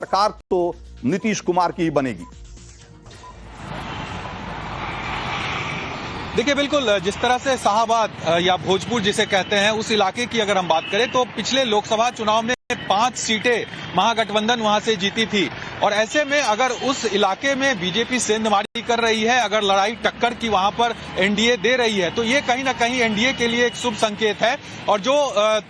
सरकार तो नीतीश कुमार की ही बनेगी। देखिए, बिल्कुल जिस तरह से शाहबाद या भोजपुर जिसे कहते हैं उस इलाके की अगर हम बात करें तो पिछले लोकसभा चुनाव में 5 सीटें महागठबंधन वहां से जीती थी। और ऐसे में अगर उस इलाके में बीजेपी सेंधमारी कर रही है, अगर लड़ाई टक्कर की वहां पर एनडीए दे रही है, तो ये कहीं ना कहीं एनडीए के लिए एक शुभ संकेत है। और जो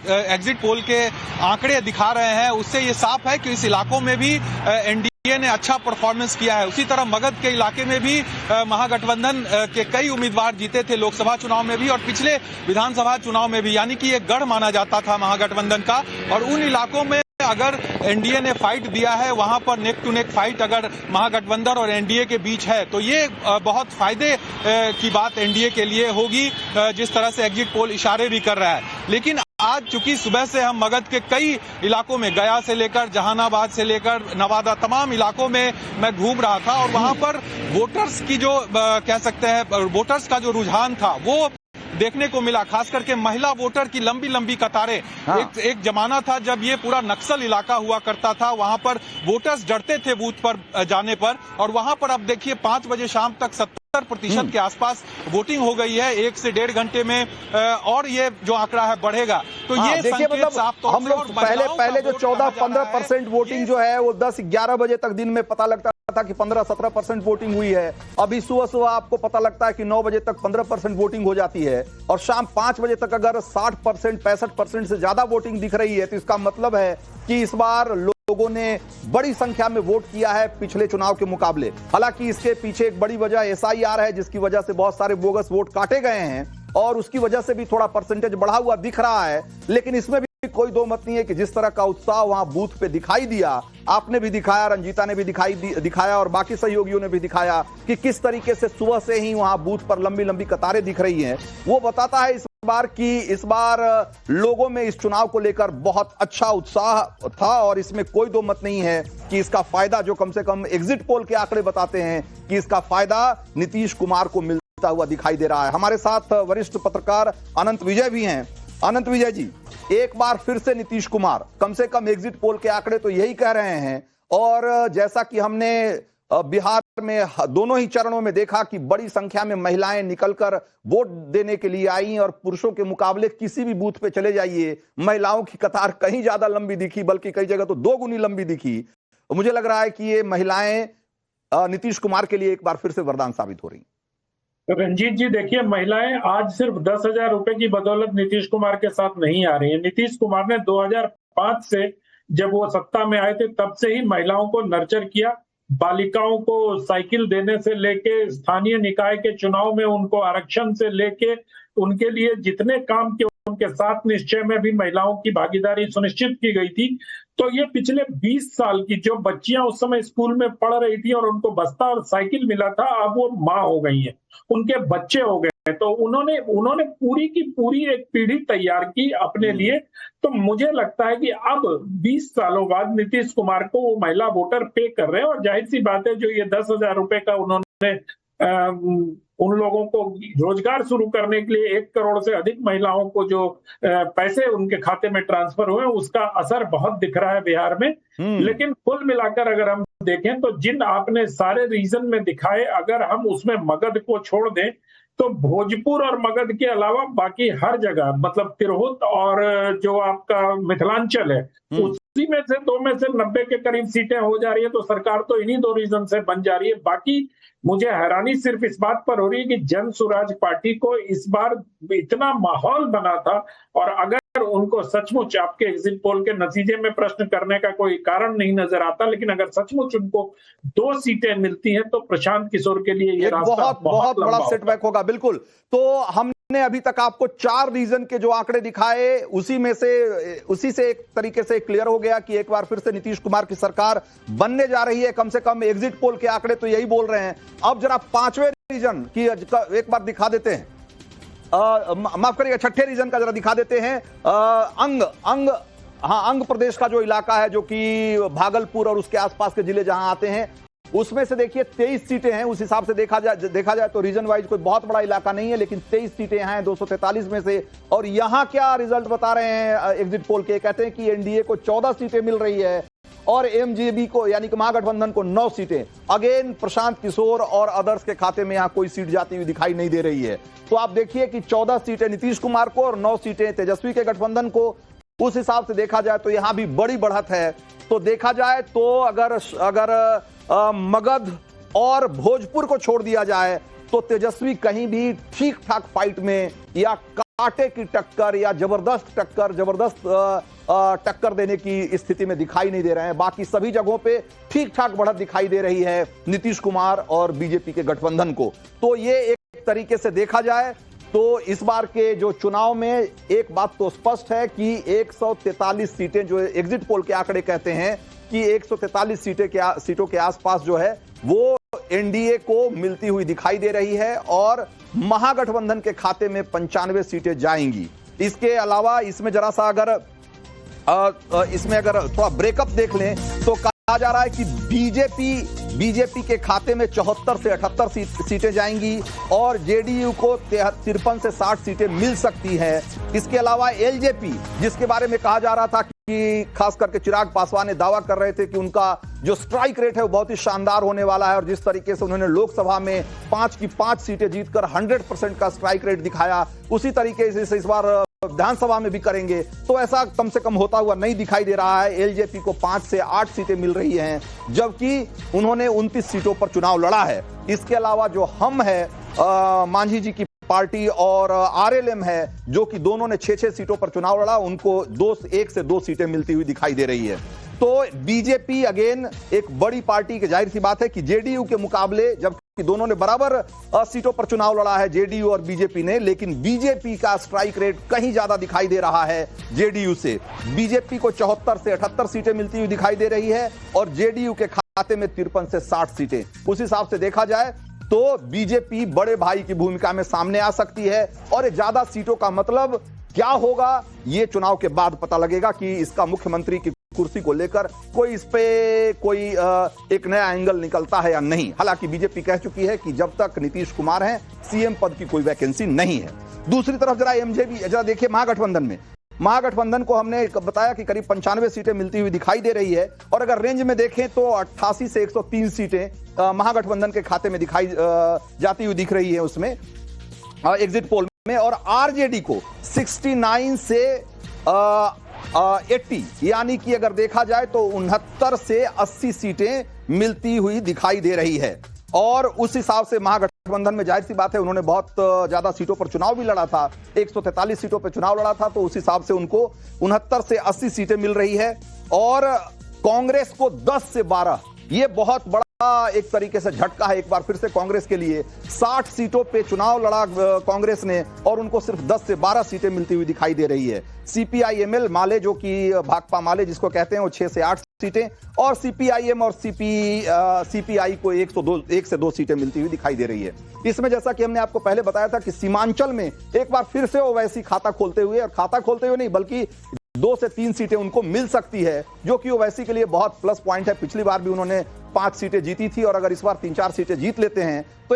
एग्जिट पोल के आंकड़े दिखा रहे हैं उससे ये साफ है कि इस इलाकों में भी एनडीए ने अच्छा परफॉर्मेंस किया है। उसी तरह मगध के इलाके में भी महागठबंधन के कई उम्मीदवार जीते थे लोकसभा चुनाव में भी और पिछले विधानसभा चुनाव में भी, यानी कि एक गढ़ माना जाता था महागठबंधन का। और उन इलाकों में अगर एनडीए ने फाइट दिया है, वहां पर नेक टू नेक फाइट अगर महागठबंधन और एनडीए के बीच है, तो ये बहुत फायदे की बात एनडीए के लिए होगी, जिस तरह से एग्जिट पोल इशारे भी कर रहा है। लेकिन आज चूंकि सुबह से हम मगध के कई इलाकों में, गया से लेकर जहानाबाद से लेकर नवादा, तमाम इलाकों में मैं घूम रहा था और वहां पर वोटर्स की जो कह सकते हैं वोटर्स का जो रुझान था वो देखने को मिला। खास करके महिला वोटर की लंबी लंबी कतारें। एक जमाना था जब ये पूरा नक्सल इलाका हुआ करता था, वहां पर वोटर्स डरते थे बूथ पर जाने पर, और वहां पर अब देखिए 5 बजे शाम तक 70% के आसपास वोटिंग हो गई है। 1 से 1.5 घंटे में और ये जो आंकड़ा है बढ़ेगा। तो ये देखिए, मतलब हम लोग पहले जो 14-15% वोटिंग जो है वो 10-11 बजे तक दिन में पता लगता था कि 15-17% वोटिंग हुई है। अभी सुबह सुबह आपको पता लगता है कि 9 बजे तक 15% वोटिंग हो जाती है और शाम 5 बजे तक अगर 60%, 65% से ज्यादा वोटिंग दिख रही है, तो इसका मतलब है कि इस बार लोगों ने बड़ी संख्या में वोट किया है पिछले चुनाव के मुकाबले। हालांकि इसके पीछे एक बड़ी वजह एसआईआर है, जिसकी वजह से बहुत सारे बोगस वोट काटे गए हैं और उसकी वजह से भी थोड़ा परसेंटेज बढ़ा हुआ दिख रहा है। लेकिन इसमें भी कोई दो मत नहीं है कि जिस तरह का उत्साह वहां बूथ पे दिखाई दिया, आपने भी दिखाया, रंजीता ने भी दिखाया और बाकी सहयोगियों ने भी दिखाया कि किस तरीके से सुबह से ही वहां बूथ पर लंबी लंबी कतारें दिख रही हैं। वो बताता है इस बार लोगों में इस चुनाव को लेकर बहुत अच्छा उत्साह था और इसमें कोई दो मत नहीं है कि इसका फायदा, जो कम से कम एग्जिट पोल के आंकड़े बताते हैं कि इसका फायदा नीतीश कुमार को मिलता हुआ दिखाई दे रहा है। हमारे साथ वरिष्ठ पत्रकार अनंत विजय भी हैं। अनंत विजय जी, एक बार फिर से नीतीश कुमार, कम से कम एग्जिट पोल के आंकड़े तो यही कह रहे हैं। और जैसा कि हमने बिहार में दोनों ही चरणों में देखा कि बड़ी संख्या में महिलाएं निकलकर वोट देने के लिए आई और पुरुषों के मुकाबले किसी भी बूथ पे चले जाइए, महिलाओं की कतार कहीं ज्यादा लंबी दिखी, बल्कि कई जगह तो 2 गुनी लंबी दिखी। मुझे लग रहा है कि ये महिलाएं नीतीश कुमार के लिए एक बार फिर से वरदान साबित हो रही। रंजीत जी, देखिए, महिलाएं आज सिर्फ 10,000 रुपए की बदौलत नीतीश कुमार के साथ नहीं आ रही है। नीतीश कुमार ने 2005 से, जब वो सत्ता में आए थे, तब से ही महिलाओं को नर्चर किया। बालिकाओं को साइकिल देने से लेके, स्थानीय निकाय के चुनाव में उनको आरक्षण से लेके, उनके लिए जितने काम किए, उनके साथ निश्चय में भी महिलाओं की भागीदारी सुनिश्चित की गई थी। तो ये पिछले 20 साल की जो बच्चियां उस समय स्कूल में पढ़ रही थी और उनको बस्ता और साइकिल मिला था, अब वो माँ हो गई हैं, उनके बच्चे हो गए हैं। तो उन्होंने पूरी की पूरी एक पीढ़ी तैयार की अपने लिए। तो मुझे लगता है कि अब 20 सालों बाद नीतीश कुमार को वो महिला वोटर पे कर रहे हैं। और जाहिर सी बात है, जो ये 10,000 रुपए का उन्होंने उन लोगों को रोजगार शुरू करने के लिए 1 करोड़ से अधिक महिलाओं को जो पैसे उनके खाते में ट्रांसफर हुए, उसका असर बहुत दिख रहा है बिहार में। लेकिन कुल मिलाकर अगर हम देखें तो जिन आपने सारे रीजन में दिखाए, अगर हम उसमें मगध को छोड़ दें तो भोजपुर और मगध के अलावा बाकी हर जगह, मतलब तिरहुत और जो आपका मिथिलांचल है, उसी में से 2 में से 90 के करीब सीटें हो जा रही है। तो सरकार तो इन्हीं 2 रीजन से बन जा रही है। बाकी मुझे हैरानी सिर्फ इस बात पर हो रही है कि जन स्वराज पार्टी को इस बार इतना माहौल बना था, और अगर उनको सचमुच, आपके एग्जिट पोल के नतीजे में प्रश्न करने का कोई कारण नहीं नजर आता, लेकिन अगर सचमुच उनको 2 सीटें मिलती हैं तो प्रशांत किशोर के लिए ये रास्ता बहुत बड़ा सेटबैक होगा। बिल्कुल। तो हमने अभी तक आपको 4 रीजन के जो आंकड़े दिखाए, उसी से एक तरीके से क्लियर हो गया कि एक बार फिर से नीतीश कुमार की सरकार बनने जा रही है। कम से कम एग्जिट पोल के आंकड़े तो यही बोल रहे हैं। अब जरा 5वें रीजन की एक बार दिखा देते हैं, माफ करिएगा, 6ठे रीजन का जरा दिखा देते हैं। अंग प्रदेश का जो इलाका है, जो कि भागलपुर और उसके आसपास के जिले जहां आते हैं, उसमें से देखिए 23 सीटें हैं। उस हिसाब से देखा जाए तो रीजन वाइज कोई बहुत बड़ा इलाका नहीं है, लेकिन 23 सीटें हैं 243 में से। और यहां क्या रिजल्ट बता रहे हैं एग्जिट पोल के? कहते हैं कि एनडीए को 14 सीटें मिल रही है और एमजेबी को यानी कि महागठबंधन को 9 सीटें। अगेन प्रशांत किशोर और अदर्स के खाते में यहां कोई सीट जाती हुई दिखाई नहीं दे रही है। तो आप देखिए कि 14 सीटें नीतीश कुमार को और 9 सीटें तेजस्वी के गठबंधन को। उस हिसाब से देखा जाए तो यहां भी बड़ी बढ़त है। तो देखा जाए तो अगर मगध और भोजपुर को छोड़ दिया जाए तो तेजस्वी कहीं भी ठीक ठाक फाइट में या कांटे की टक्कर या जबरदस्त टक्कर देने की स्थिति में दिखाई नहीं दे रहे हैं। बाकी सभी जगहों पे ठीक ठाक बढ़त दिखाई दे रही है नीतीश कुमार और बीजेपी के गठबंधन को। तो ये एक तरीके से देखा जाए तो इस बार के जो चुनाव में एक बात तो स्पष्ट है कि 143 सीटें जो एग्जिट पोल के आंकड़े कहते हैं कि 143 सीटों के आसपास जो है वो एनडीए को मिलती हुई दिखाई दे रही है और महागठबंधन के खाते में 95 सीटें जाएंगी। इसके अलावा इसमें जरा सा अगर थोड़ा ब्रेकअप देख लें तो कहा जा रहा है कि बीजेपी के खाते में 74 से 78 सीटें जाएंगी और जेडीयू को 53 से 60 सीटें मिल सकती हैं। इसके अलावा एलजेपी, जिसके बारे में कहा जा रहा था कि खास करके चिराग पासवान ने दावा कर रहे थे कि उनका जो स्ट्राइक रेट है वो बहुत ही शानदार होने वाला है और जिस तरीके से उन्होंने लोकसभा में 5 की 5 सीटें जीतकर 100% का स्ट्राइक रेट दिखाया, उसी तरीके से इस बार विधानसभा में भी करेंगे। तो ऐसा कम से कम होता हुआ नहीं दिखाई दे रहा है। एलजेपी को 5 से 8 सीटें मिल रही हैं जबकि उन्होंने 29 सीटों पर चुनाव लड़ा है। इसके अलावा जो हम है मांझी जी की पार्टी और आरएलएम है जो कि दोनों ने 6-6 सीटों पर चुनाव लड़ा, उनको 1 से 2 सीटें मिलती हुई दिखाई दे रही है। तो बीजेपी अगेन एक बड़ी पार्टी की जाहिर सी बात है कि जेडीयू के मुकाबले, जबकि दोनों ने बराबर सीटों पर चुनाव लड़ा है जेडीयू और बीजेपी ने, लेकिन बीजेपी का स्ट्राइक रेट कहीं ज्यादा दिखाई दे रहा है जेडीयू से। बीजेपी को 74 से 78 सीटें मिलती हुई दिखाई दे रही है और जेडीयू के खाते में 53 से 60 सीटें। उस हिसाब से देखा जाए तो बीजेपी बड़े भाई की भूमिका में सामने आ सकती है और ज्यादा सीटों का मतलब क्या होगा ये चुनाव के बाद पता लगेगा कि इसका मुख्यमंत्री की कुर्सी को लेकर कोई इस पे एक नया एंगल निकलता है या नहीं। हालांकि बीजेपी कह चुकी है कि जब तक नीतीश कुमार हैं सीएम पद की कोई वैकेंसी नहीं है। दूसरी तरफ जरा एमजेपी जरा देखिए, महागठबंधन को हमने बताया कि करीब 95 सीटें मिलती हुई दिखाई दे रही है और अगर रेंज में देखें तो 88 से 103 सीटें महागठबंधन के खाते में दिखाई जाती हुई दिख रही है उसमें एग्जिट पोल में, और आरजेडी को 69 से 80 यानी कि अगर देखा जाए तो 69 से 80 सीटें मिलती हुई दिखाई दे रही है। और उस हिसाब से महागठबंधन में जाहिर सी बात है उन्होंने बहुत ज्यादा सीटों पर चुनाव भी लड़ा था, 143 सीटों पर चुनाव लड़ा था, तो उस हिसाब से उनको 69 से 80 सीटें मिल रही है। और कांग्रेस को 10 से 12, ये बहुत बड़ा एक तरीके से झटका है एक बार फिर से कांग्रेस के लिए। 60 सीटों पे चुनाव लड़ा कांग्रेस ने और उनको सिर्फ 10 से 12 सीटें मिलती हुई दिखाई दे रही है। सीपीआईएमएल माले, जो कि भाकपा माले जिसको कहते हैं, वो 6 से 8 सीटें और सीपीआईएम और सीपीआई को 1 से 2 सीटें मिलती हुई दिखाई दे रही है। इसमें जैसा कि हमने आपको पहले बताया था कि सीमांचल में एक बार फिर से ओवैसी खाता खोलते हुए नहीं बल्कि 2 से 3 सीटें उनको मिल सकती है, जो कि ओवैसी के लिए बहुत प्लस पॉइंट है। पिछली बार भी उन्होंने 5 सीटें जीती थी और अगर इस बार 3-4 सीटें जीत लेते हैं तो